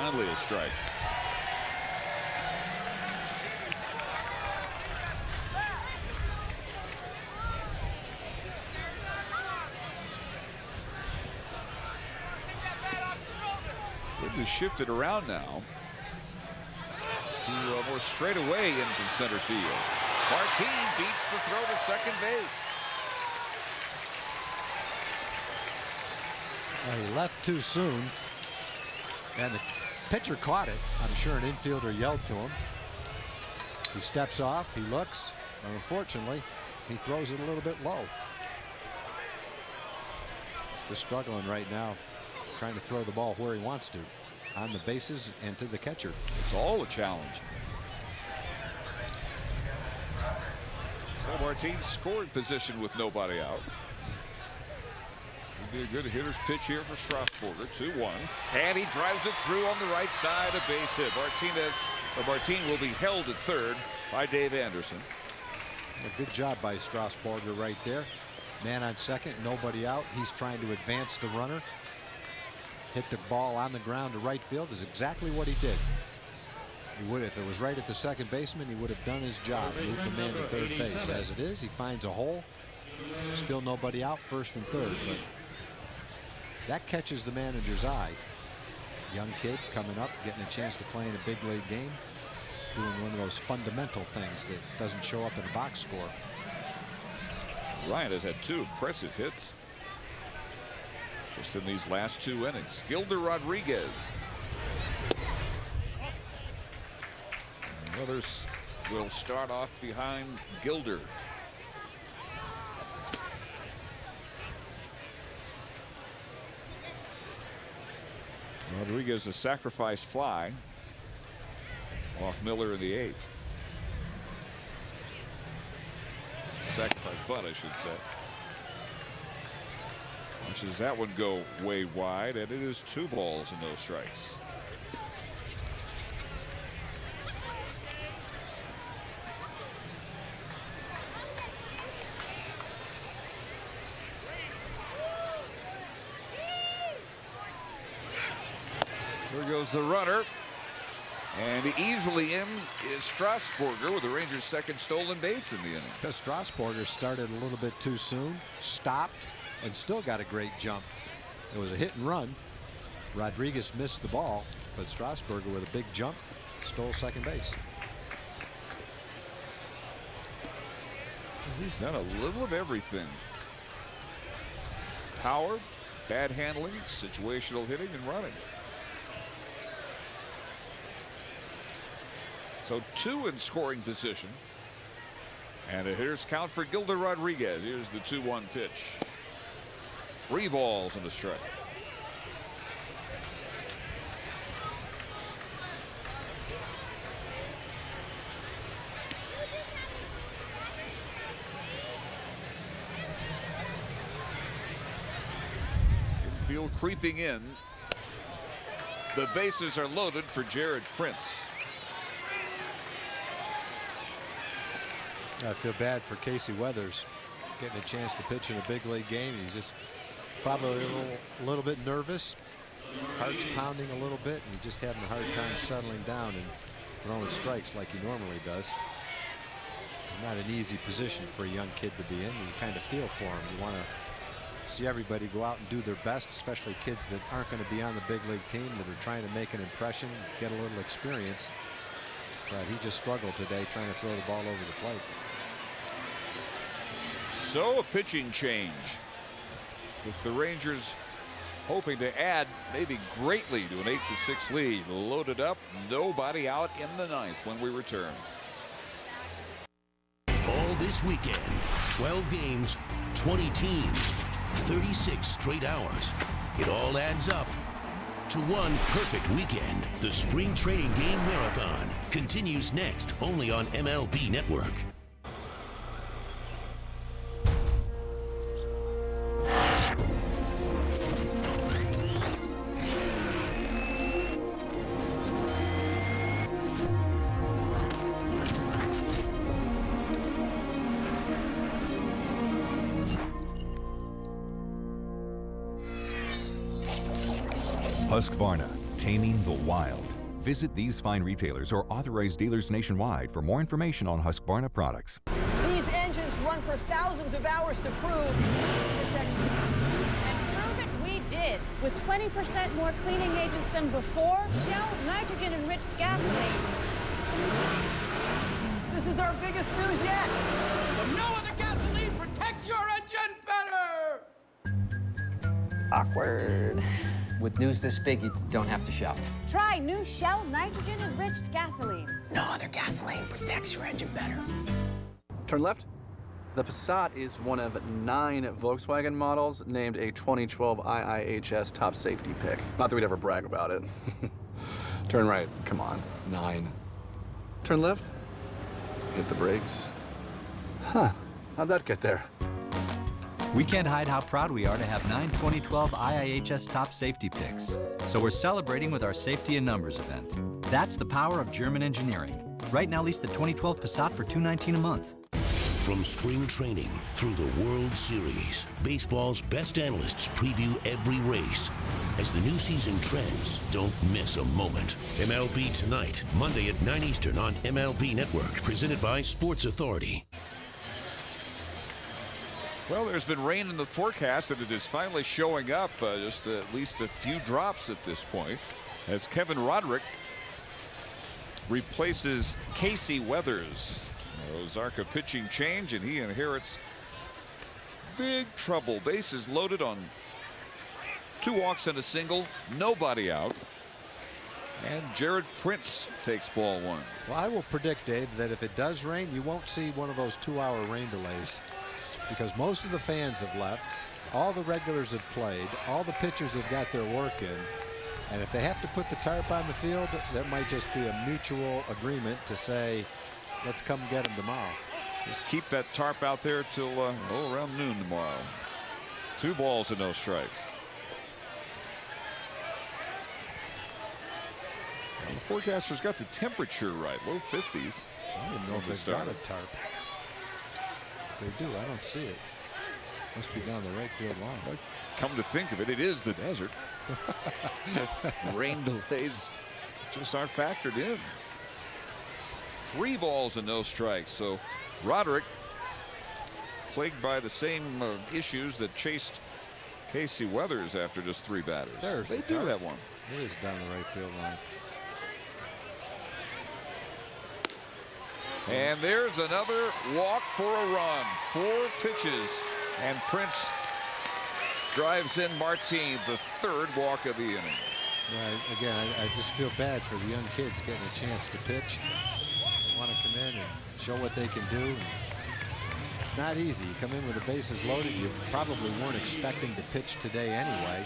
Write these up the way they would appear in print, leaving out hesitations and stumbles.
Finally a strike. Good to shift it around now to more straight away in from center field. Martin beats the throw to second base. He left too soon, and the pitcher caught it. I'm sure an infielder yelled to him. He steps off, he looks, and unfortunately, he throws it a little bit low. Just struggling right now, trying to throw the ball where he wants to, on the bases and to the catcher. It's all a challenge. So Martin's scoring position with nobody out. Be a good hitter's pitch here for Strasburger. 2-1, and he drives it through on the right side. A base hit. Martin will be held at third by Dave Anderson. A good job by Strasburger right there. Man on second, nobody out. He's trying to advance the runner. Hit the ball on the ground to right field is exactly what he did. He would, if it was right at the second baseman, he would have done his job. Moved the man to third base. As it is, he finds a hole. Still nobody out, first and third. But that catches the manager's eye. Young kid coming up, getting a chance to play in a big league game, doing one of those fundamental things that doesn't show up in a box score. Ryan has had 2 impressive hits just in these last 2 innings. Gilder Rodriguez. And others will start off behind Gilder. Rodriguez a sacrifice fly off Miller in the 8th. Sacrifice bunt, I should say. Watches that one go way wide, and it is 2 balls and no strikes. There goes the runner, and easily in is Strasburger with the Rangers' second stolen base in the inning. Because Strasburger started a little bit too soon, stopped, and still got a great jump. It was a hit and run. Rodriguez missed the ball, but Strasburger with a big jump stole second base. He's done a little of everything. Power, bad handling, situational hitting, and running. So 2 in scoring position. And a hitter's count for Gilder Rodriguez. Here's the 2-1 pitch. 3 balls and a strike. Infield creeping in. The bases are loaded for Jared Prince. I feel bad for Casey Weathers getting a chance to pitch in a big league game. He's just probably a little bit nervous. Heart's pounding a little bit, and he's just having a hard time settling down and throwing strikes like he normally does. Not an easy position for a young kid to be in. You kind of feel for him. You want to see everybody go out and do their best, especially kids that aren't going to be on the big league team, that are trying to make an impression, get a little experience. But he just struggled today trying to throw the ball over the plate. So a pitching change, with the Rangers hoping to add maybe greatly to an 8-6 lead. Loaded up, nobody out in the 9th when we return. All this weekend, 12 games, 20 teams, 36 straight hours. It all adds up to one perfect weekend. The Spring Training Game Marathon continues next, only on MLB Network. Husqvarna, taming the wild. Visit these fine retailers or authorized dealers nationwide for more information on Husqvarna products. These engines run for thousands of hours to prove. And prove it we did. With 20% more cleaning agents than before, Shell nitrogen-enriched gasoline. This is our biggest news yet. No other gasoline protects your engine better! Awkward. With news this big, you don't have to shout. Try new Shell nitrogen-enriched gasolines. No other gasoline protects your engine better. Turn left. The Passat is one of 9 Volkswagen models named a 2012 IIHS top safety pick. Not that we'd ever brag about it. Turn right. Come on. 9. Turn left. Hit the brakes. Huh. How'd that get there? We can't hide how proud we are to have 9 2012 IIHS top safety picks. So we're celebrating with our Safety in Numbers event. That's the power of German engineering. Right now, lease the 2012 Passat for $219 a month. From spring training through the World Series, baseball's best analysts preview every race. As the new season trends, don't miss a moment. MLB Tonight, Monday at 9 Eastern on MLB Network, presented by Sports Authority. Well, there's been rain in the forecast, and it is finally showing up. Just at least a few drops at this point, as Kevin Roderick replaces Casey Weathers. Ozarka pitching change, and he inherits big trouble. Bases loaded on 2 walks and a single, nobody out. And Jared Prince takes ball 1. Well, I will predict, Dave, that if it does rain, you won't see one of those 2-hour rain delays, because most of the fans have left, all the regulars have played, all the pitchers have got their work in, and if they have to put the tarp on the field, there might just be a mutual agreement to say, let's come get them tomorrow. Just keep that tarp out there till around noon tomorrow. 2 balls and no strikes. Well, the forecaster's got the temperature right, low 50s. I don't even know if they've got a tarp. If they do, I don't see it. Must be down the right field line. But come to think of it, it is the desert. Rain delays just aren't factored in. 3 balls and no strikes. So Roderick, plagued by the same issues that chased Casey Weathers after just 3 batters. They do have one. It is down the right field line. And there's another walk for a run. 4 pitches, and Prince drives in Martin, the 3rd walk of the inning. Right. Again, I just feel bad for the young kids getting a chance to pitch. They want to come in and show what they can do. It's not easy. You come in with the bases loaded. You probably weren't expecting to pitch today anyway.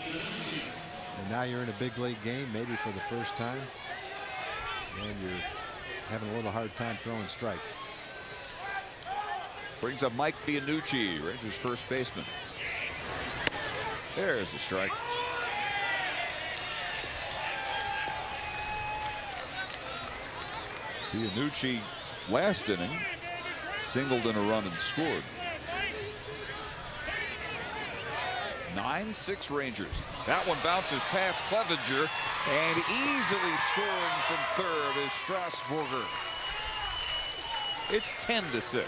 And now you're in a big league game, maybe for the first time. And you're having a little hard time throwing strikes. Brings up Mike Bianucci, Rangers first baseman. There's a strike. Bianucci last inning singled in a run and scored. 9-6 Rangers. That one bounces past Clevenger, and easily scoring from 3rd is Strasburger. It's 10-6.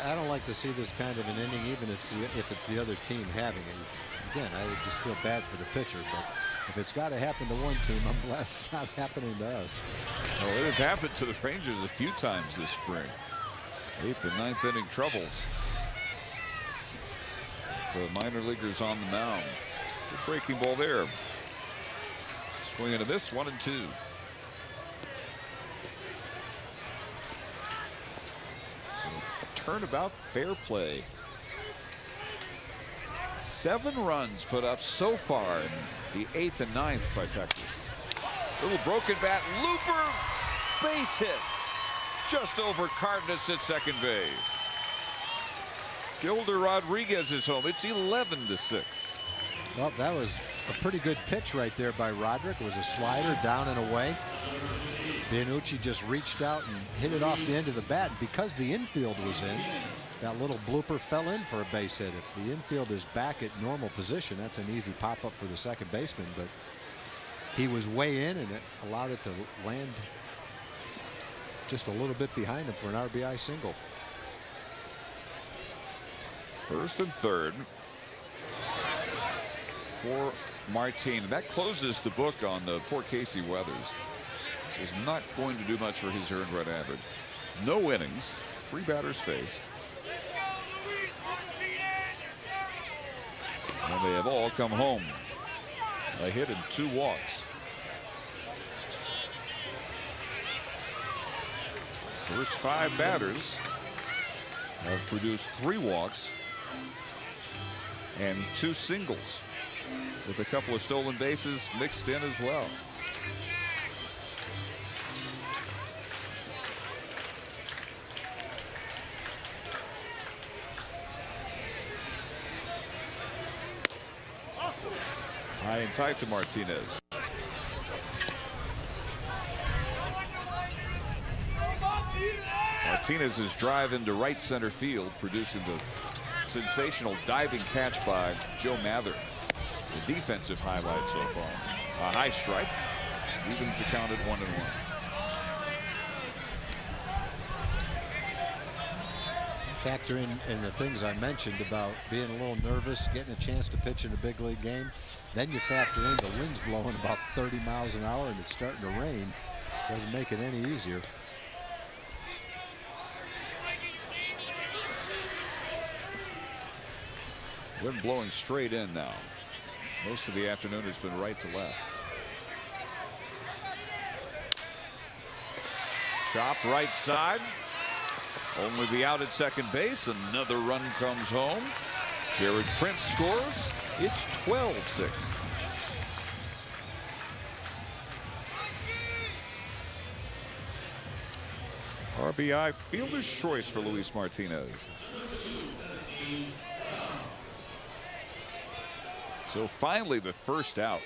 I don't like to see this kind of an inning, even if it's the other team having it. Again, I just feel bad for the pitcher, but if it's got to happen to one team, I'm glad it's not happening to us. Well, it has happened to the Rangers a few times this spring. 8th and 9th inning troubles. The minor leaguers on the mound. Good breaking ball there. Swing into this, 1-2. Turnabout fair play. 7 runs put up so far in the 8th and 9th by Texas. Little broken bat, looper, base hit. Just over Cardenas at second base. Gilder Rodriguez is home. It's 11-6. Well, that was a pretty good pitch right there by Roderick. It was a slider down and away. Bianucci just reached out and hit it off the end of the bat. Because the infield was in, That little blooper fell in for a base hit. If the infield is back at normal position, that's an easy pop-up for the second baseman, but he was way in, and it allowed it to land just a little bit behind him for an RBI single. First and third for Martin. That closes the book on the poor Casey Weathers. This is not going to do much for his earned run average. No innings, 3 batters faced. And they have all come home. A hit and 2 walks. First 5 batters have produced 3 walks and 2 singles, with a couple of stolen bases mixed in as well. High and tight to Martinez. Martinez's drive into right center field, producing the sensational diving catch by Joe Mather. The defensive highlight so far. A high strike evens the count at 1-1. Factor in the things I mentioned about being a little nervous, getting a chance to pitch in a big league game. Then you factor in the wind's blowing about 30 miles an hour and it's starting to rain. Doesn't make it any easier. Wind blowing straight in now. Most of the afternoon has been right to left. Chopped right side. Only the out at second base. Another run comes home. Jared Prince scores. It's 12-6. RBI fielder's choice for Luis Martinez. So finally the first out.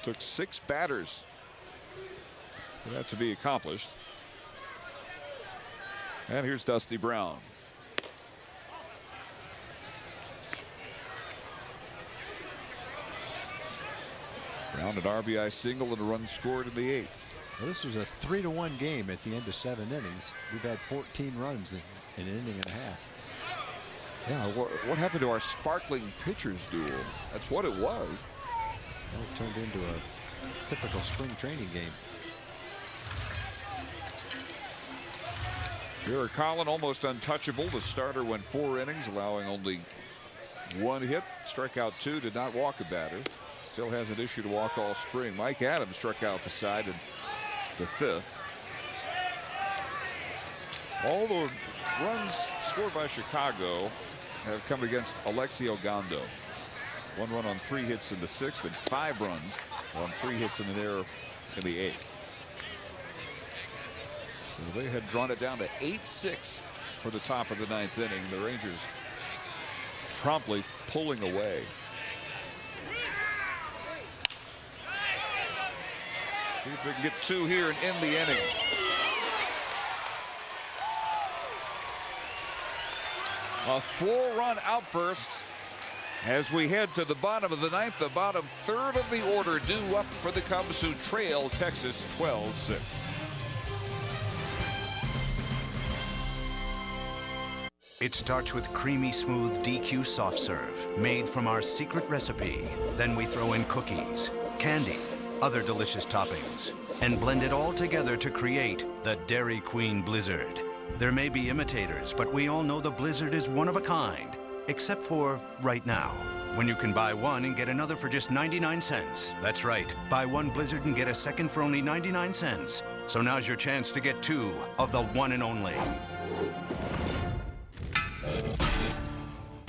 Took 6 batters for that to be accomplished. And here's Dusty Brown. Brown an RBI single and a run scored in the 8th. Well, this was a 3-1 game at the end of 7 innings. We've had 14 runs in an inning and a half. Yeah, what happened to our sparkling pitchers duel? That's what it was. Well, it turned into a typical spring training game. Garrett Collin almost untouchable. The starter went 4 innings, allowing only 1 hit. Struck out 2, did not walk a batter. Still hasn't issued a walk all spring. Mike Adams struck out the side in the 5th. All the runs scored by Chicago have come against Alexi Ogando. 1 run on 3 hits in the 6th and 5 runs on 3 hits in an error in the 8th. So they had drawn it down to 8-6 for the top of the 9th inning. The Rangers promptly pulling away. See if they can get 2 here and end the inning. A 4-run outburst as we head to the bottom of the 9th, the bottom third of the order due up for the Cubs, who trail Texas 12-6. It starts with creamy smooth DQ soft serve made from our secret recipe. Then we throw in cookies, candy, other delicious toppings, and blend it all together to create the Dairy Queen Blizzard. There may be imitators, but we all know the Blizzard is one of a kind, except for right now, when you can buy one and get another for just 99 cents. That's right, buy one Blizzard and get a second for only 99 cents. So now's your chance to get 2 of the one and only.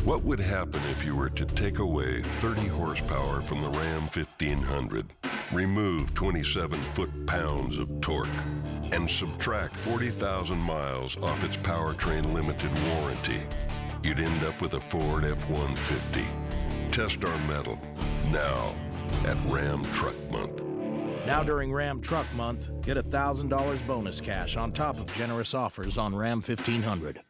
What would happen if you were to take away 30 horsepower from the Ram 1500, remove 27 foot-pounds of torque, and subtract 40,000 miles off its powertrain limited warranty? You'd end up with a Ford F-150. Test our metal now at Ram Truck Month. Now during Ram Truck Month, get $1,000 bonus cash on top of generous offers on Ram 1500.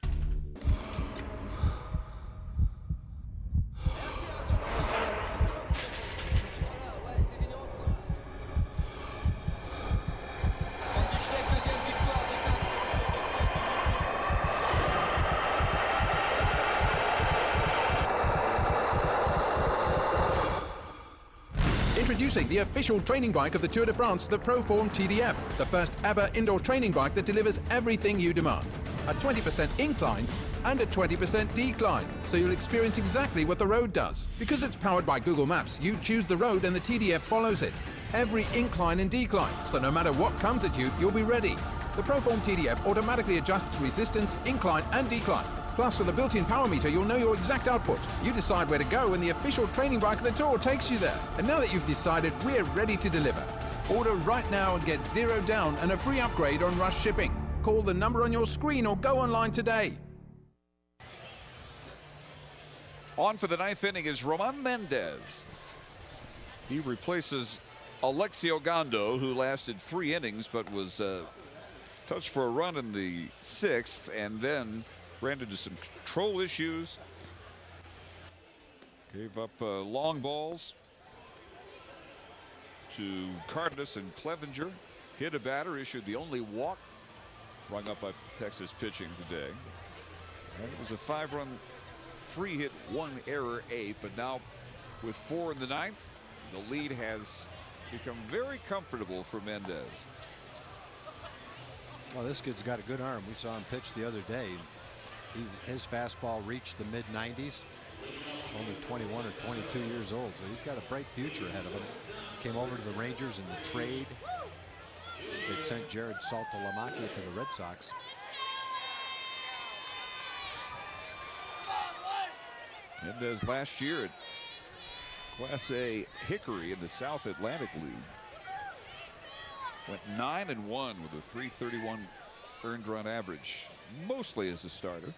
Introducing the official training bike of the Tour de France, the Proform TDF, the first ever indoor training bike that delivers everything you demand. A 20% incline and a 20% decline, so you'll experience exactly what the road does. Because it's powered by Google Maps, you choose the road and the TDF follows it. Every incline and decline, so no matter what comes at you, you'll be ready. The Proform TDF automatically adjusts resistance, incline and decline. Plus, with a built-in power meter, you'll know your exact output. You decide where to go and the official training bike of the Tour takes you there. And now that you've decided, we're ready to deliver. Order right now and get $0 down and a free upgrade on rush shipping. Call the number on your screen or go online today. On for the ninth inning is Roman Mendez. He replaces Alexio Gondo, who lasted 3 innings but was touched for a run in the 6th and then ran into some control issues. Gave up long balls to Cardenas and Clevenger. Hit a batter, issued the only walk rung up by Texas pitching today. And it was a 5-run, 3-hit, 1-error 8th, but now with 4 in the 9th, the lead has become very comfortable for Mendez. Well, this kid's got a good arm. We saw him pitch the other day. His fastball reached the mid-90s. Only 21 or 22 years old, so he's got a bright future ahead of him. Came over to the Rangers in the trade. They sent Jared Saltalamacchia to the Red Sox. Mendez last year at Class A Hickory in the South Atlantic League went 9-1 with a .331 earned run average, mostly as a starter.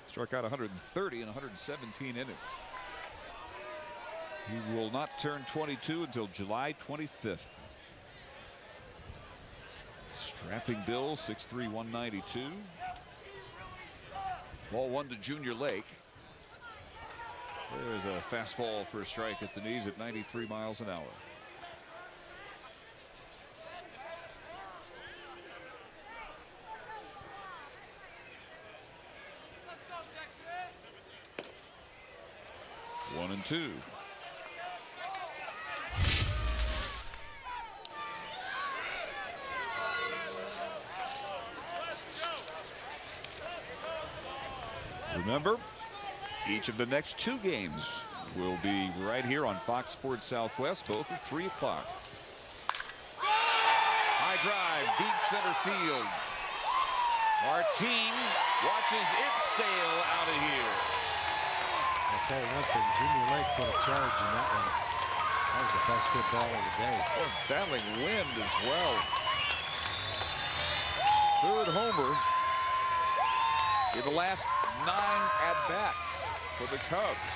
Struck out 130 in 117 innings. He will not turn 22 until July 25th. Strapping Bill, 6'3", 192. Ball 1 to Junior Lake. There's a fastball for a strike at the knees at 93 miles an hour. Let's go, Texas! 1-2. Remember, each of the next 2 games will be right here on Fox Sports Southwest, both at 3 o'clock. High drive, deep center field. Martin watches it sail out of here. I'll tell you one thing, Junior Lake put a charge in that one. That was the best hit ball of the day. Oh, battling wind as well. 3rd homer in the last 9 at-bats for the Cubs.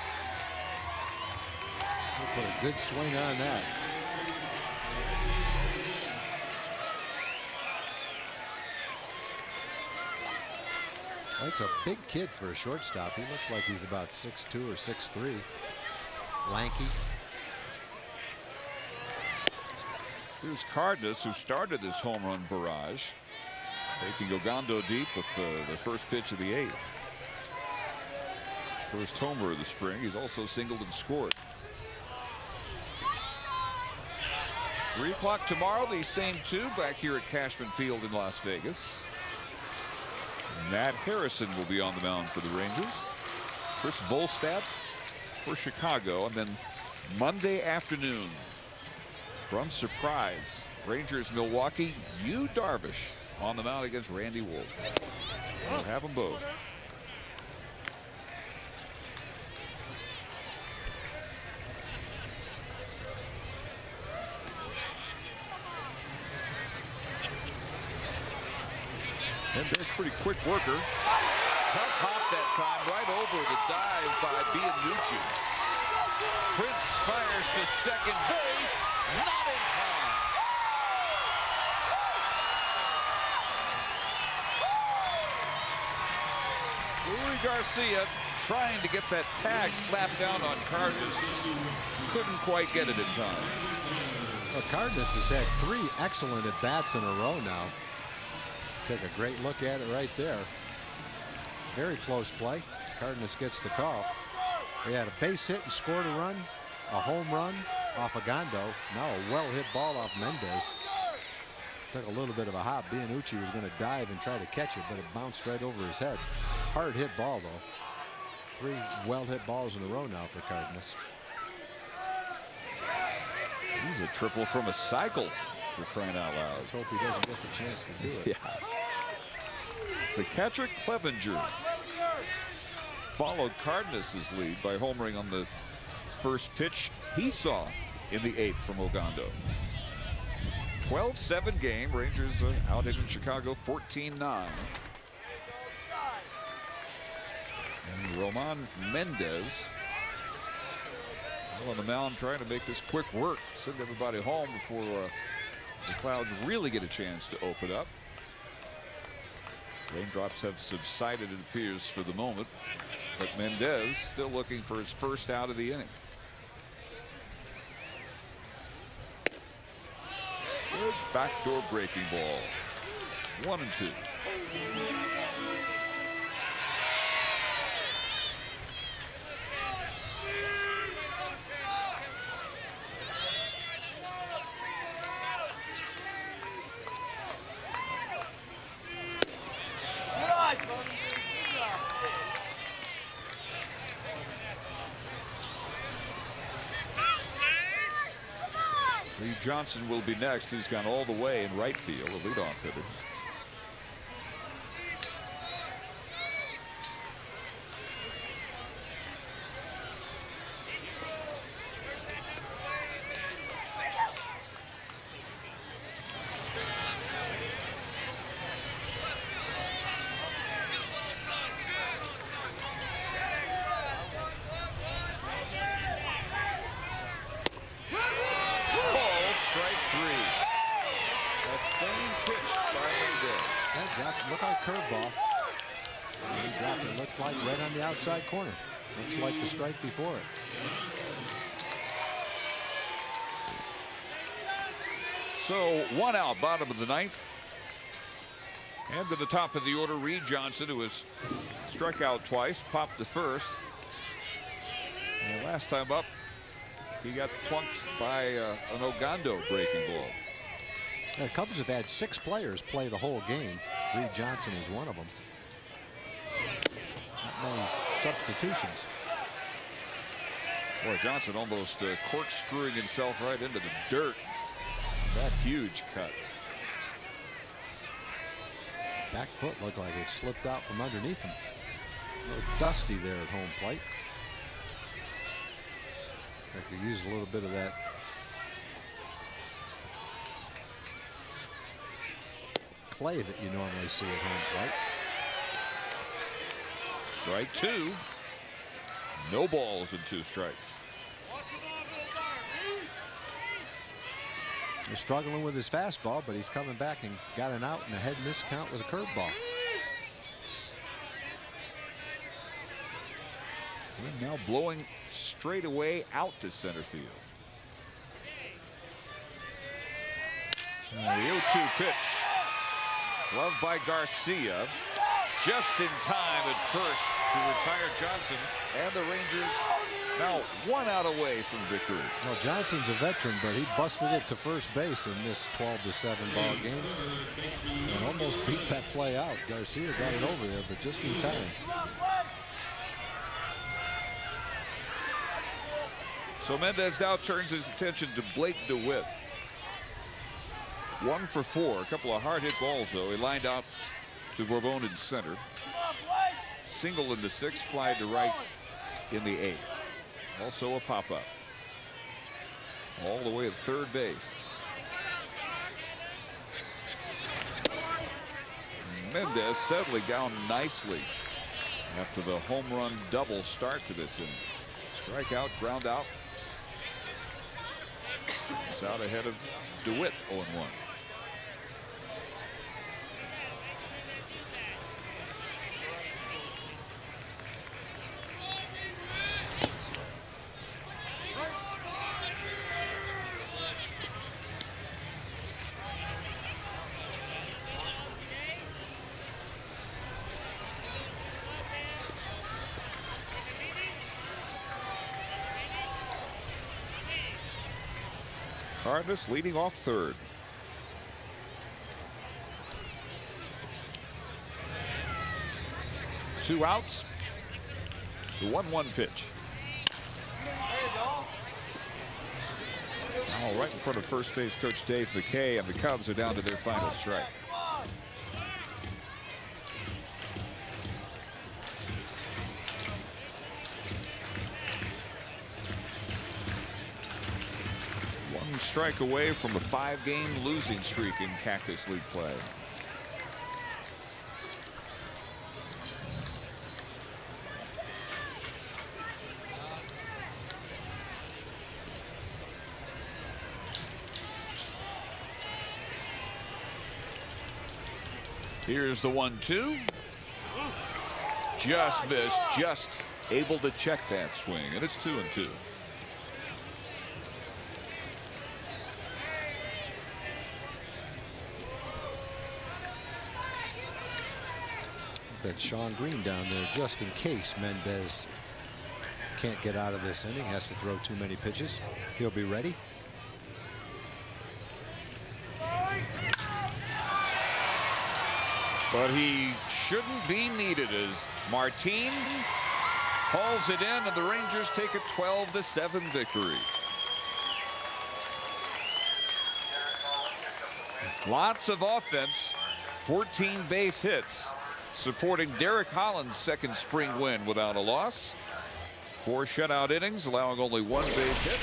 He put a good swing on that. Well, it's a big kid for a shortstop. He looks like he's about 6'2" or 6'3". Lanky. Here's Cardenas, who started this home run barrage, taking Ogando deep with the first pitch of the 8th. First homer of the spring. He's also singled and scored. 3 o'clock tomorrow, these same 2 back here at Cashman Field in Las Vegas. Matt Harrison will be on the mound for the Rangers. Chris Volstad for Chicago. And then Monday afternoon from Surprise, Rangers Milwaukee, Yu Darvish on the mound against Randy Wolf. We'll have them both. And that's pretty quick worker. Tough hop that time, right over the dive by Bianucci. Prince fires to second base, not in time. Louis Garcia trying to get that tag slapped down on Cardenas, just couldn't quite get it in time. Well, Cardenas has had 3 excellent at-bats in a row now. Take a great look at it right there. Very close play. Cardenas gets the call. He had a base hit and scored a run. A home run off Ogando. Now a well-hit ball off Mendez. Took a little bit of a hop. Bianucci was going to dive and try to catch it, but it bounced right over his head. Hard hit ball, though. 3 well-hit balls in a row now for Cardenas. He's a triple from a cycle, for crying out loud. Let's hope he doesn't get the chance to do it. Yeah. The catcher, Clevenger, followed Cardenas' lead by homering on the first pitch he saw in the 8th from Ogando. 12-7 game. Rangers out in Chicago 14-9. And Roman Mendez on the mound trying to make this quick work. Send everybody home before the Clouds really get a chance to open up. Raindrops have subsided, it appears, for the moment. But Mendez still looking for his first out of the inning. Good backdoor breaking ball. 1-2. Lee Johnson will be next. He's gone all the way in right field, a leadoff hitter. Looked like curveball. He dropped it. Looked like right on the outside corner. Looks like the strike before it. So 1 out, bottom of the 9th. And to the top of the order, Reed Johnson, who has struck out twice, popped the first. And last time up, he got plunked by an Ogando breaking ball. The Cubs have had 6 players play the whole game. Reed Johnson is one of them. Not many substitutions. Boy, Johnson almost corkscrewing himself right into the dirt. That huge cut. Back foot looked like it slipped out from underneath him. A little dusty there at home plate. I could use a little bit of that clay that you normally see at home plate. Strike 2. No balls and 2 strikes. He's struggling with his fastball, but he's coming back and got an out and a head miss count with a curveball. And now blowing straight away out to center field. The 0-2 pitch. Loved by Garcia. Just in time at first to retire Johnson. And the Rangers now 1 out away from victory. Well, Johnson's a veteran, but he busted it to first base in this 12-7 ball game. And almost beat that play out. Garcia got it over there, but just in time. So Mendez now turns his attention to Blake DeWitt. 1 for 4. A couple of hard hit balls, though. He lined out to Bourbon in center. Single in the 6th, fly to right in the 8th. Also a pop-up. All the way at third base. Mendez settling down nicely after the home run double start to this inning. Strikeout, ground out. It's out ahead of DeWitt, 0-1. Harness leading off third. Two outs. The 1-1 pitch. All right in front of first base coach Dave McKay, and the Cubs are down to their final strike. One strike away from a 5-game losing streak in Cactus League play. Here's the 1-2. Just missed, just able to check that swing, and it's 2-2. That Sean Green down there just in case Mendez can't get out of this inning, has to throw too many pitches. He'll be ready. But he shouldn't be needed as Martin hauls it in, and the Rangers take a 12-7 victory. Lots of offense, 14 base hits, supporting Derek Holland's second spring win without a loss. 4 shutout innings, allowing only 1 base hit.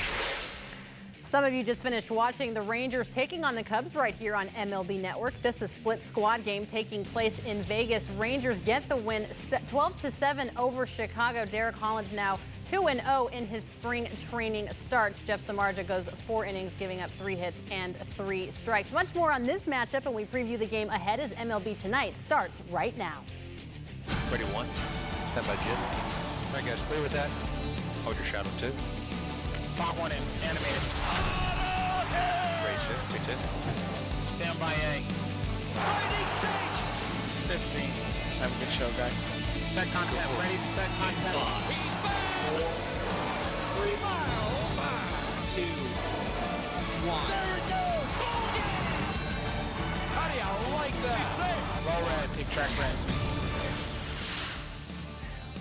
Some of you just finished watching the Rangers taking on the Cubs right here on MLB Network. This is split squad game taking place in Vegas. Rangers get the win 12-7 over Chicago. Derek Holland now 2-0 in his spring training starts. Jeff Samardzija goes 4 innings, giving up 3 hits and 3 strikes. Much more on this matchup, and we preview the game ahead as MLB Tonight starts right now. Ready 1. Stand by Jim. All right, guys, clear with that. Hold your shadow 2. Spot 1 in, animated. Raise 2, 2. Stand by A. 15. Have a good show, guys. Set contact, ready to set contact. He's back! 4, 3, 2, 1. There it goes! How do you like that? Roll red, take track red.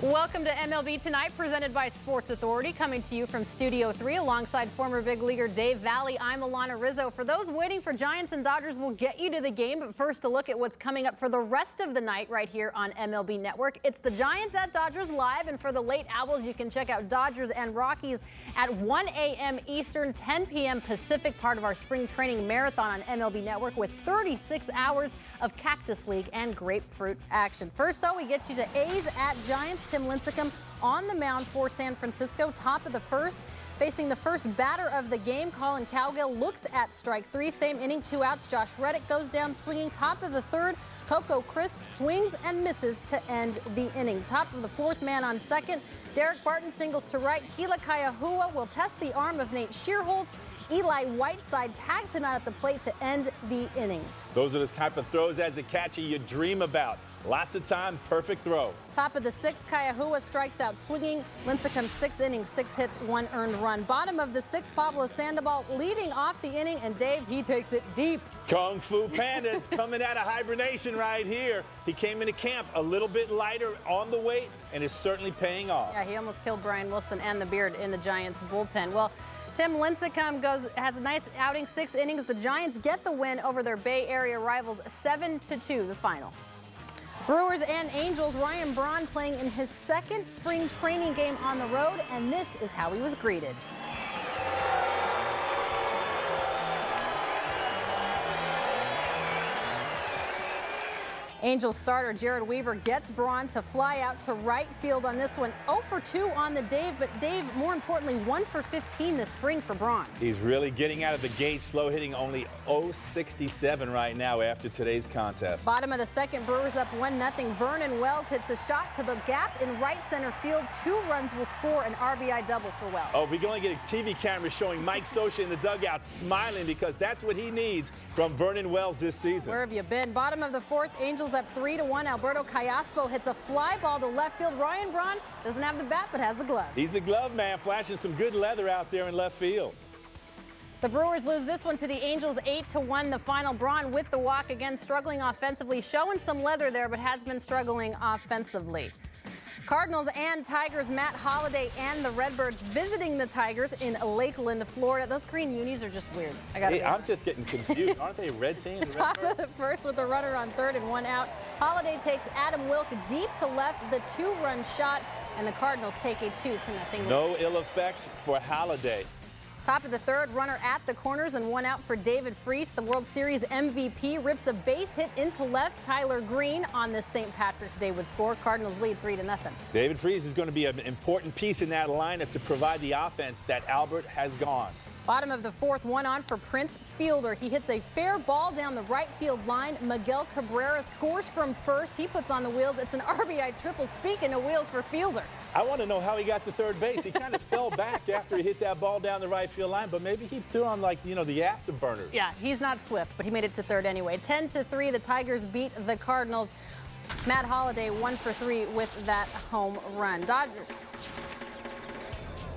Welcome to MLB Tonight, presented by Sports Authority, coming to you from Studio 3 alongside former big leaguer Dave Valley. I'm Alana Rizzo. For those waiting for Giants and Dodgers, we'll get you to the game, but first a look at what's coming up for the rest of the night right here on MLB Network. It's the Giants at Dodgers live, and for the late owls, you can check out Dodgers and Rockies at 1 a.m. Eastern, 10 p.m. Pacific, part of our spring training marathon on MLB Network with 36 hours of Cactus League and grapefruit action. First, though, we get you to A's at Giants. Tim Lincecum on the mound for San Francisco, top of the first, facing the first batter of the game. Colin Cowgill looks at strike 3, same inning, 2 outs. Josh Reddick goes down swinging, top of the third. Coco Crisp swings and misses to end the inning. Top of the fourth, man on second. Derek Barton singles to right. Keila Kaiahua will test the arm of Nate Shearholtz. Eli Whiteside tags him out at the plate to end the inning. Those are the type of throws as a catcher you dream about. Lots of time, perfect throw. Top of the sixth, Kaiahua strikes out swinging. Lincecum 6 innings, 6 hits, 1 earned run. Bottom of the sixth, Pablo Sandoval leading off the inning, and Dave, he takes it deep. Kung Fu Panda's coming out of hibernation right here. He came into camp a little bit lighter on the weight and is certainly paying off. Yeah, he almost killed Brian Wilson and the Beard in the Giants bullpen. Well, Tim Lincecum has a nice outing, 6 innings. The Giants get the win over their Bay Area rivals, 7-2, the final. Brewers and Angels, Ryan Braun playing in his second spring training game on the road, and this is how he was greeted. Angels starter Jared Weaver gets Braun to fly out to right field on this one. 0 for 2 on the day, but Dave, more importantly, 1 for 15 this spring for Braun. He's really getting out of the gate slow, hitting only .067 right now after today's contest. Bottom of the second, Brewers up 1-0. Vernon Wells hits a shot to the gap in right center field. 2 runs will score, an RBI double for Wells. Oh, if we can only get a TV camera showing Mike Scioscia in the dugout smiling, because that's what he needs from Vernon Wells this season. Where have you been? Bottom of the fourth, Angels up 3-1. Alberto Callaspo hits a fly ball to left field. Ryan Braun doesn't have the bat but has the glove. He's the glove man, flashing some good leather out there in left field. The Brewers lose this one to the Angels 8-1, the final. Braun with the walk again, struggling offensively, showing some leather there, but has been struggling offensively. Cardinals and Tigers, Matt Holliday and the Redbirds visiting the Tigers in Lakeland, Florida. Those green unis are just weird. I'm just getting confused. Aren't they red teams? Top of the first with the runner on third and one out. Holliday takes Adam Wilk deep to left, the two-run shot, and the Cardinals take a 2-0 lead. No ill effects for Holliday. Top of the third, runner at the corners and one out for David Freese. The World Series MVP rips a base hit into left. Tyler Green on this St. Patrick's Day would score. Cardinals lead 3-0. David Freese is going to be an important piece in that lineup to provide the offense that Albert has gone. Bottom of the fourth, one on for Prince Fielder. He hits a fair ball down the right field line. Miguel Cabrera scores from first. He puts on the wheels. It's an RBI triple. Speaking of wheels for Fielder. I want to know how he got to third base. He kind of fell back after he hit that ball down the right field line, but maybe he threw on, like, the afterburners. Yeah, he's not swift, but he made it to third anyway. 10-3, the Tigers beat the Cardinals. Matt Holliday 1 for 3 with that home run. Dodgers.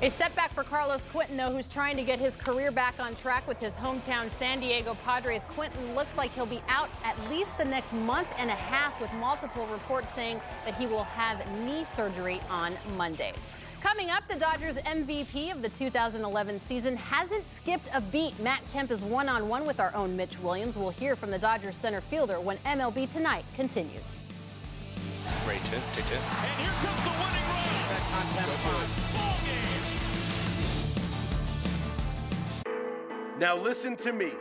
A setback for Carlos Quentin, though, who's trying to get his career back on track with his hometown San Diego Padres. Quentin looks like he'll be out at least the next month and a half, with multiple reports saying that he will have knee surgery on Monday. Coming up, the Dodgers MVP of the 2011 season hasn't skipped a beat. Matt Kemp is one-on-one with our own Mitch Williams. We'll hear from the Dodgers center fielder when MLB Tonight continues. Great tip, take it. And here comes the winning run. Set contact Ball game. Now listen to me.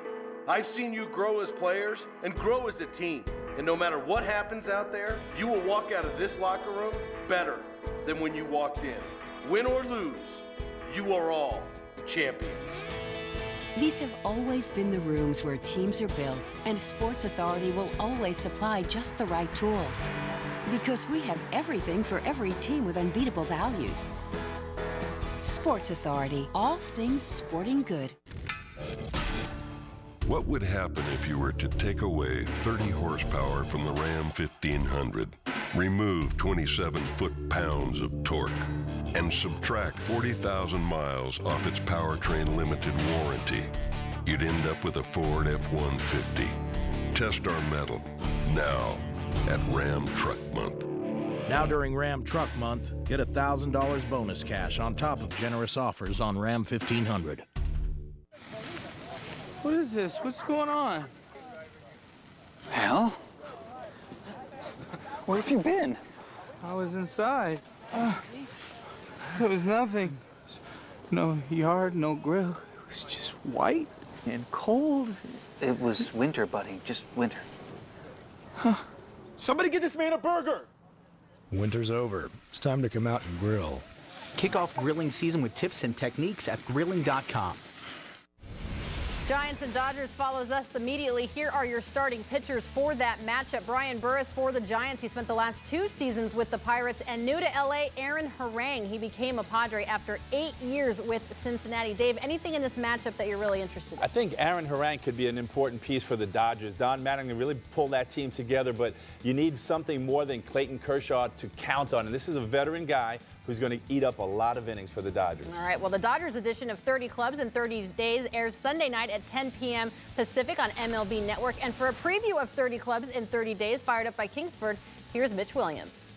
I've seen you grow as players and grow as a team. And no matter what happens out there, you will walk out of this locker room better than when you walked in. Win or lose, you are all champions. These have always been the rooms where teams are built, and Sports Authority will always supply just the right tools. Because we have everything for every team with unbeatable values. Sports Authority, all things sporting good. What would happen if you were to take away 30 horsepower from the Ram 1500, remove 27 foot-pounds of torque, and subtract 40,000 miles off its powertrain limited warranty? You'd end up with a Ford F-150. Test our metal now at Ram Truck Month. Now during Ram Truck Month, get $1,000 bonus cash on top of generous offers on Ram 1500. What is this? What's going on? Hal? Where have you been? I was inside. It was nothing. No yard, no grill. It was just white and cold. It was winter, buddy. Just winter. Huh. Somebody get this man a burger! Winter's over. It's time to come out and grill. Kick off grilling season with tips and techniques at grilling.com. Giants and Dodgers follows us immediately. Here are your starting pitchers for that matchup. Brian Burris for the Giants. He spent the last 2 seasons with the Pirates. And new to L.A., Aaron Harang. He became a Padre after 8 years with Cincinnati. Dave, anything in this matchup that you're really interested in? I think Aaron Harang could be an important piece for the Dodgers. Don Mattingly really pulled that team together, but you need something more than Clayton Kershaw to count on. And this is a veteran guy who's going to eat up a lot of innings for the Dodgers. All right, well, the Dodgers edition of 30 Clubs in 30 Days airs Sunday night at 10 p.m. Pacific on MLB Network. And for a preview of 30 Clubs in 30 Days, fired up by Kingsford, here's Mitch Williams.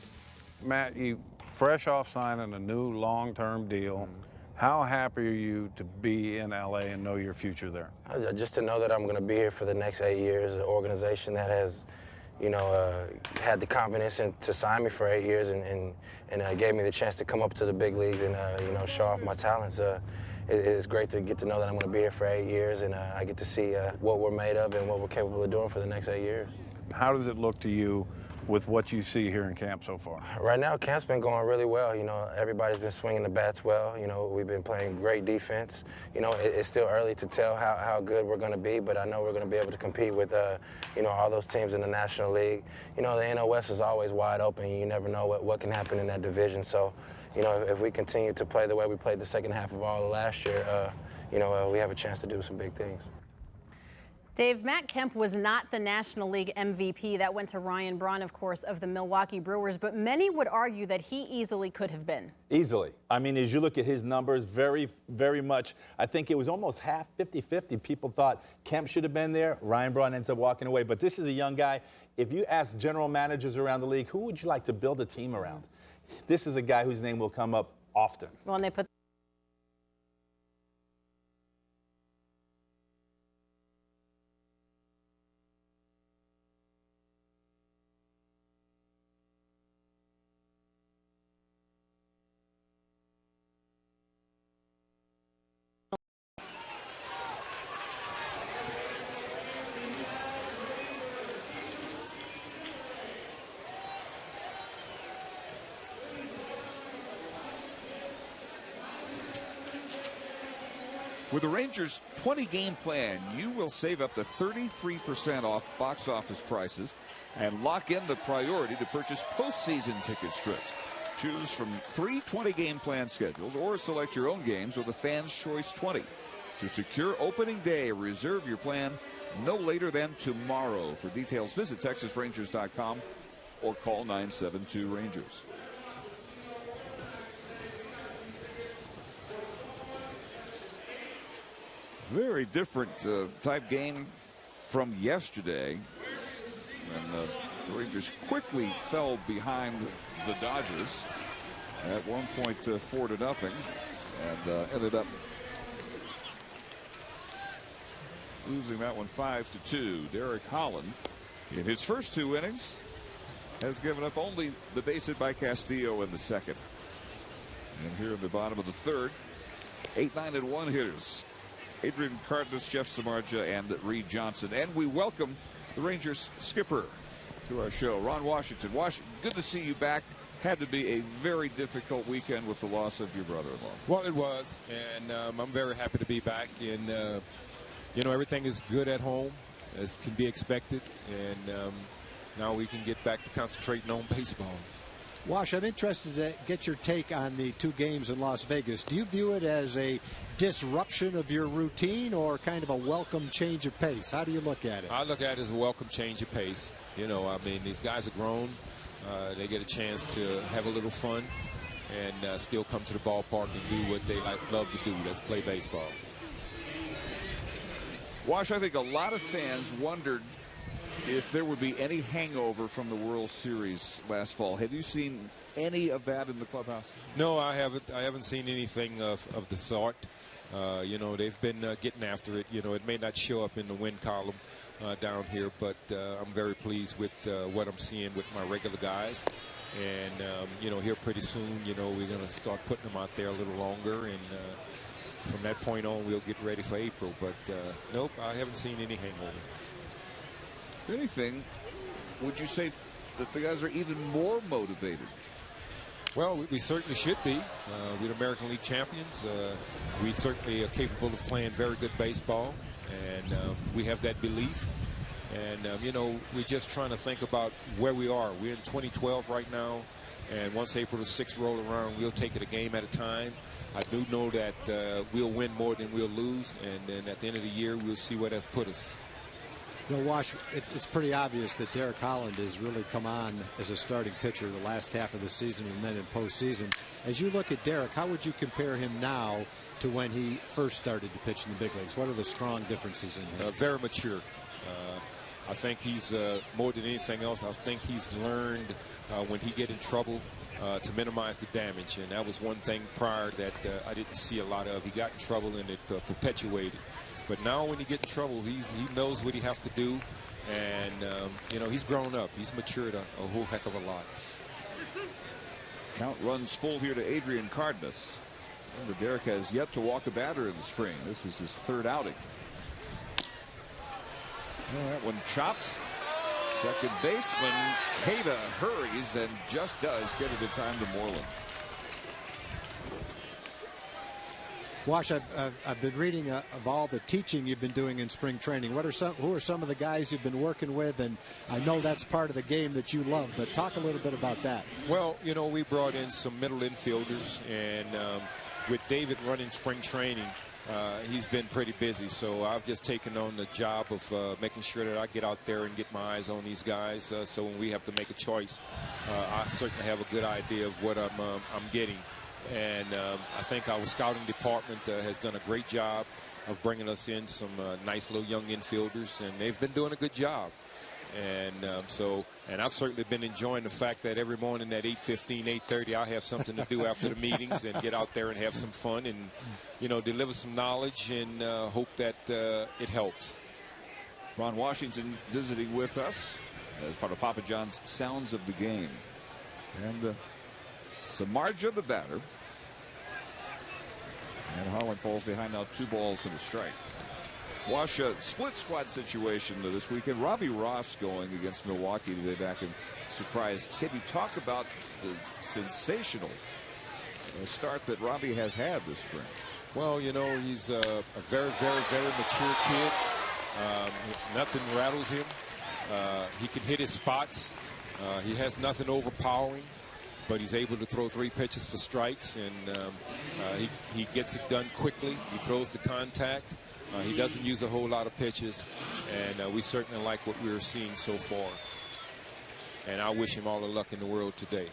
Matt, you fresh off signing a new long-term deal. How happy are you to be in LA and know your future there? Just to know that I'm going to be here for the next 8 years, an organization that has, had the confidence to sign me for 8 years and gave me the chance to come up to the big leagues and, show off my talents. It's great to get to know that I'm going to be here for 8 years, and I get to see what we're made of and what we're capable of doing for the next 8 years. How does it look to you with what you see here in camp so far? Right now, camp's been going really well. Everybody's been swinging the bats well. We've been playing great defense. It's still early to tell how good we're going to be, but I know we're going to be able to compete with, all those teams in the National League. The NL West is always wide open. You never know what can happen in that division. So, if we continue to play the way we played the second half of all of last year, we have a chance to do some big things. Dave, Matt Kemp was not the National League MVP. That went to Ryan Braun, of course, of the Milwaukee Brewers, but many would argue that he easily could have been. Easily. I mean, as you look at his numbers, very, very much, I think it was almost half 50-50. People thought Kemp should have been there. Ryan Braun ends up walking away. But this is a young guy. If you ask general managers around the league, who would you like to build a team around? This is a guy whose name will come up often. Well, and they put With the Rangers' 20-game plan, you will save up to 33% off box office prices and lock in the priority to purchase postseason ticket strips. Choose from 3 20-game plan schedules or select your own games with a Fan's Choice 20. To secure opening day, reserve your plan no later than tomorrow. For details, visit TexasRangers.com or call 972-RANGERS. Very different type game from yesterday. And the Rangers quickly fell behind the Dodgers at one point 4-0 and ended up losing that one 5-2. Derek Holland, in his first 2 innings, has given up only the base hit by Castillo in the second. And here in the bottom of the third, 8, 9, and 1 hitters. Adrian Cardenas, Jeff Samardzija, and Reed Johnson. And we welcome the Rangers skipper to our show, Ron Washington. Washington, good to see you back. Had to be a very difficult weekend with the loss of your brother-in-law. Well, it was, and I'm very happy to be back. And, you know, everything is good at home, as can be expected. And now we can get back to concentrating on baseball. Wash, I'm interested to get your take on the 2 games in Las Vegas. Do you view it as a disruption of your routine or kind of a welcome change of pace? How do you look at it? I look at it as a welcome change of pace. You know, I mean, these guys are grown. They get a chance to have a little fun and still come to the ballpark and do what they love to do. That's play baseball. Wash, I think a lot of fans wondered if there would be any hangover from the World Series last fall. Have you seen any of that in the clubhouse? No, I haven't. I haven't seen anything of the sort. You know, they've been getting after it. You know, it may not show up in the win column down here, but I'm very pleased with what I'm seeing with my regular guys. And, you know, here pretty soon, you know, we're going to start putting them out there a little longer. And from that point on, we'll get ready for April. But, nope, I haven't seen any hangover. If anything, would you say that the guys are even more motivated? Well, we certainly should be. We're the American League champions. We certainly are capable of playing very good baseball, and we have that belief. And, you know, we're just trying to think about where we are. We're in 2012 right now, and once April the 6th roll around, we'll take it a game at a time. I do know that we'll win more than we'll lose, and then at the end of the year, we'll see where that put us. You know, Wash, it's pretty obvious that Derek Holland has really come on as a starting pitcher the last half of the season and then in postseason. As you look at Derek, how would you compare him now to when he first started to pitch in the big leagues? What are the strong differences in him? Very mature. I think he's more than anything else. I think he's learned when he get in trouble to minimize the damage, and that was one thing prior that I didn't see a lot of. He got in trouble and it perpetuated. But now when he gets in trouble, he knows what he has to do, and you know, he's grown up. He's matured a whole heck of a lot. Count runs full here to Adrian Cardenas. Remember, Derek has yet to walk a batter in the spring. This is his 3rd outing. Well, that one chopped. Second baseman Cada hurries and just does get it in time to Moreland. Wash, I've been reading of all the teaching you've been doing in spring training. Who are some of the guys you've been working with? And I know that's part of the game that you love, but talk a little bit about that. Well, you know, we brought in some middle infielders, and with David running spring training, he's been pretty busy. So I've just taken on the job of making sure that I get out there and get my eyes on these guys. So when we have to make a choice, I certainly have a good idea of what I'm getting. And I think our scouting department has done a great job of bringing us in some nice little young infielders, and they've been doing a good job. And I've certainly been enjoying the fact that every morning at 8:15, 8:30, I'll have something to do after the meetings and get out there and have some fun and, deliver some knowledge and hope that it helps. Ron Washington visiting with us as part of Papa John's Sounds of the Game. And Samardzija, the batter. And Holland falls behind now, 2 balls and a strike. Wash a split squad situation this weekend. Robbie Ross going against Milwaukee today back in Surprise. Can you talk about the sensational start that Robbie has had this spring? Well, he's a very, very, very mature kid. Nothing rattles him. He can hit his spots. He has nothing overpowering, but he's able to throw 3 pitches for strikes, and he gets it done quickly. He throws the contact. He doesn't use a whole lot of pitches, and we certainly like what we're seeing so far. And I wish him all the luck in the world today.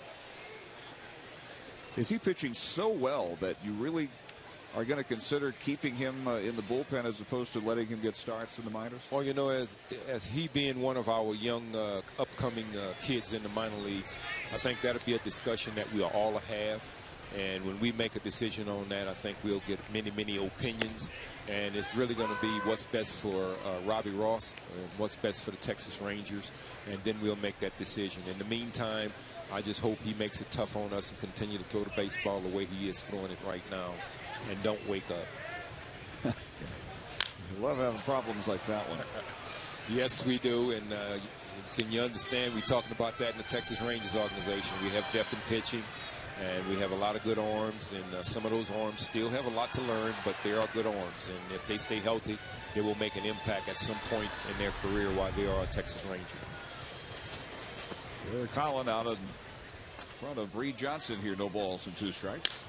Is he pitching so well that you really are going to consider keeping him in the bullpen as opposed to letting him get starts in the minors? Well, as he being one of our young upcoming kids in the minor leagues, I think that'll be a discussion that we'll all have. And when we make a decision on that, I think we'll get many, many opinions. And it's really going to be what's best for Robbie Ross and what's best for the Texas Rangers. And then we'll make that decision. In the meantime, I just hope he makes it tough on us and continue to throw the baseball the way he is throwing it right now. And don't wake up. I love having problems like that one. Yes, we do. And can you understand? We're talking about that in the Texas Rangers organization. We have depth in pitching. And we have a lot of good arms, and some of those arms still have a lot to learn, but they are good arms. And if they stay healthy, they will make an impact at some point in their career while they are a Texas Ranger. Derek Holland out in front of Reed Johnson here. No balls and 2 strikes.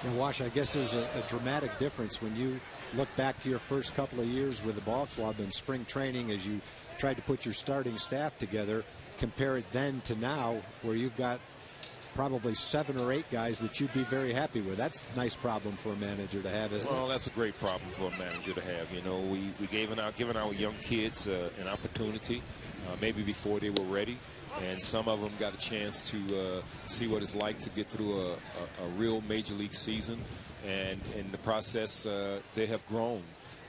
And Wash, I guess there's a dramatic difference when you look back to your first couple of years with the ball club in spring training as you tried to put your starting staff together. Compare it then to now, where you've got probably 7 or 8 guys that you'd be very happy with. That's a nice problem for a manager to have, isn't it? Well, that's a great problem for a manager to have. We given our young kids an opportunity, maybe before they were ready, and some of them got a chance to see what it's like to get through a real major league season, and in the process, they have grown.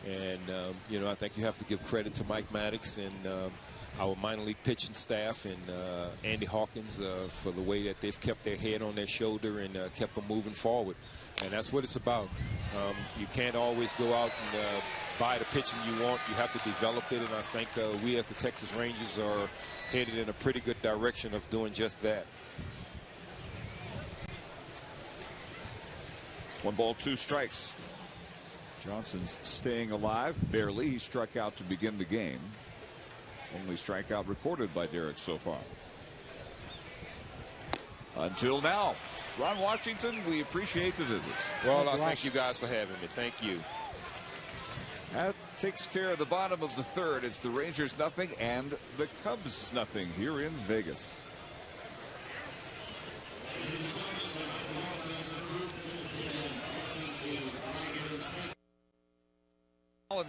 And I think you have to give credit to Mike Maddox and our minor league pitching staff and Andy Hawkins for the way that they've kept their head on their shoulder and kept them moving forward. And that's what it's about. You can't always go out and buy the pitching you want. You have to develop it. And I think we as the Texas Rangers are headed in a pretty good direction of doing just that. 1 ball, 2 strikes. Johnson's staying alive. Barely. He struck out to begin the game. Only strikeout recorded by Derek so far. Until now. Ron Washington, we appreciate the visit. Well, I thank you guys for having me. Thank you. That takes care of the bottom of the 3rd. It's the Rangers nothing and the Cubs nothing here in Vegas.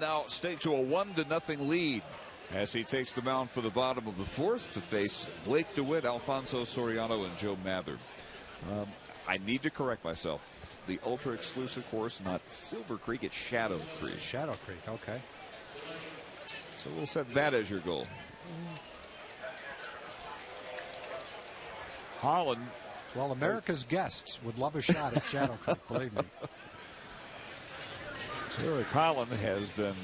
Now stay to a 1-0 lead as he takes the mound for the bottom of the 4th to face Blake DeWitt, Alfonso Soriano, and Joe Mather. I need to correct myself. The ultra exclusive course, not Silver Creek, it's Shadow Creek. Shadow Creek, okay. So we'll set that as your goal. Holland. Well, America's guests would love a shot at Shadow Creek, believe me. Derek Holland has been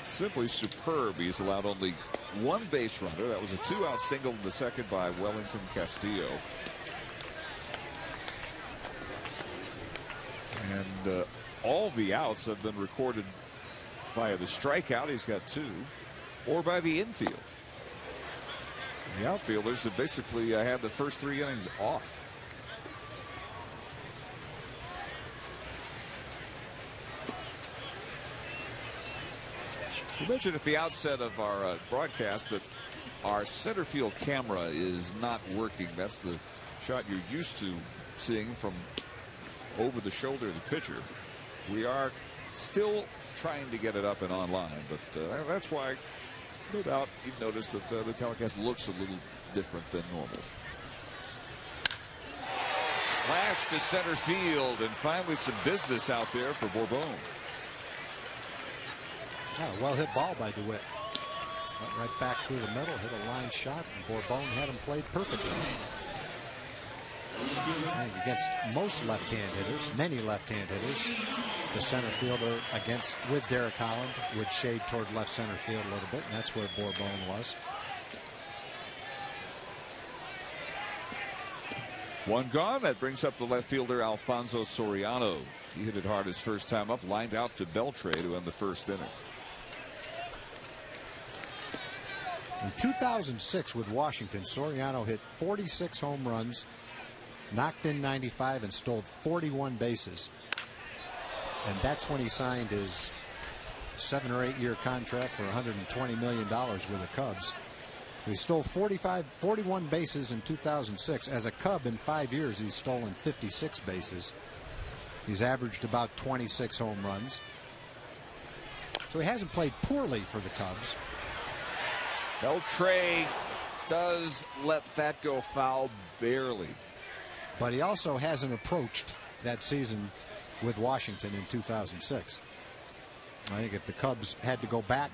simply superb. He's allowed only 1 base runner. That was a 2-out single in the 2nd by Wellington Castillo. And all the outs have been recorded via the strikeout. He's got 2, or by the infield. The outfielders have basically had the first 3 innings off. You mentioned at the outset of our broadcast that our center field camera is not working. That's the shot you're used to seeing from over the shoulder of the pitcher. We are still trying to get it up and online, but that's why, no doubt, you've noticed that the telecast looks a little different than normal. Slash to center field, and finally some business out there for Bourbon. Oh, well hit ball by DeWitt. Went right back through the middle, hit a line shot, and Bourbon had him played perfectly. And against most left-hand hitters, many left-hand hitters, the center fielder with Derek Holland would shade toward left center field a little bit, and that's where Bourbon was. One gone. That brings up the left fielder Alfonso Soriano. He hit it hard his first time up, lined out to Beltre to end the first inning. In 2006 with Washington, Soriano hit 46 home runs, knocked in 95, and stole 41 bases. And that's when he signed his 7 or 8 year contract for $120 million with the Cubs. He stole 41 bases in 2006. As a Cub in 5 years, he's stolen 56 bases. He's averaged about 26 home runs. So he hasn't played poorly for the Cubs. Beltre does let that go foul barely. But he also hasn't approached that season with Washington in 2006. I think if the Cubs had to go back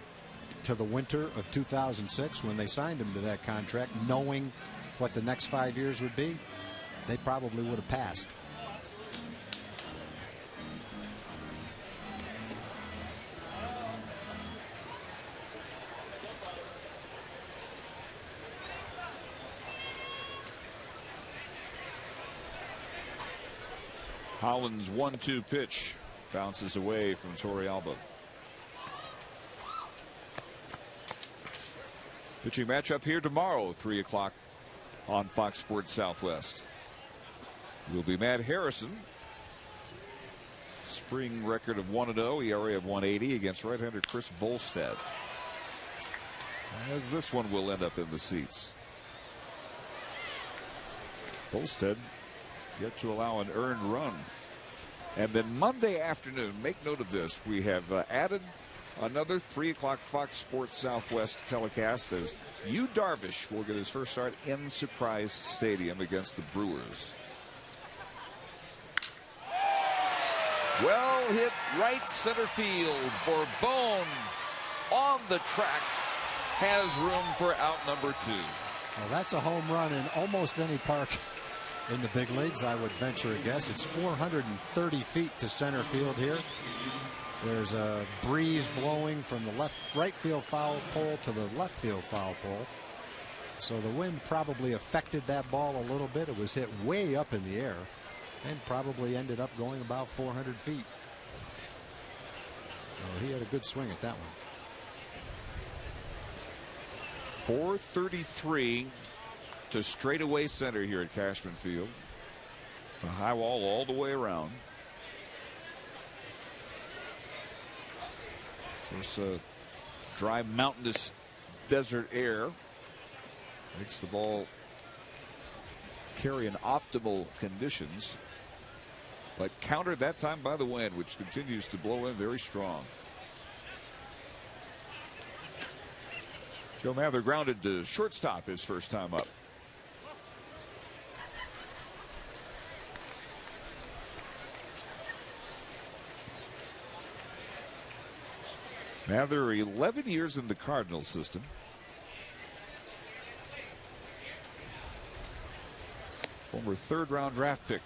to the winter of 2006 when they signed him to that contract, knowing what the next 5 years would be, they probably would have passed. Holland's 1-2 pitch bounces away from Torrealba. Pitching matchup here tomorrow, 3 o'clock on Fox Sports Southwest. Will be Matt Harrison. Spring record of 1-0, ERA of 180 against right-hander Chris Volstad. As this one will end up in the seats. Volstad yet to allow an earned run. And then Monday afternoon, make note of this, we have added another 3 o'clock Fox Sports Southwest telecast as Yu Darvish will get his first start in Surprise Stadium against the Brewers. Well hit right center field. Bourbon on the track has room for out number 2. Well, that's a home run in almost any park in the big leagues, I would venture a guess. It's 430 feet to center field here. There's a breeze blowing from the right field foul pole to the left field foul pole. So the wind probably affected that ball a little bit. It was hit way up in the air and probably ended up going about 400 feet. So he had a good swing at that one. 433 to straightaway center here at Cashman Field. A high wall all the way around. There's a dry mountainous desert air. Makes the ball carry in optimal conditions. But countered that time by the wind, which continues to blow in very strong. Joe Mather grounded to shortstop his first time up. Mather 11 years in the Cardinal system. Former 3rd round draft pick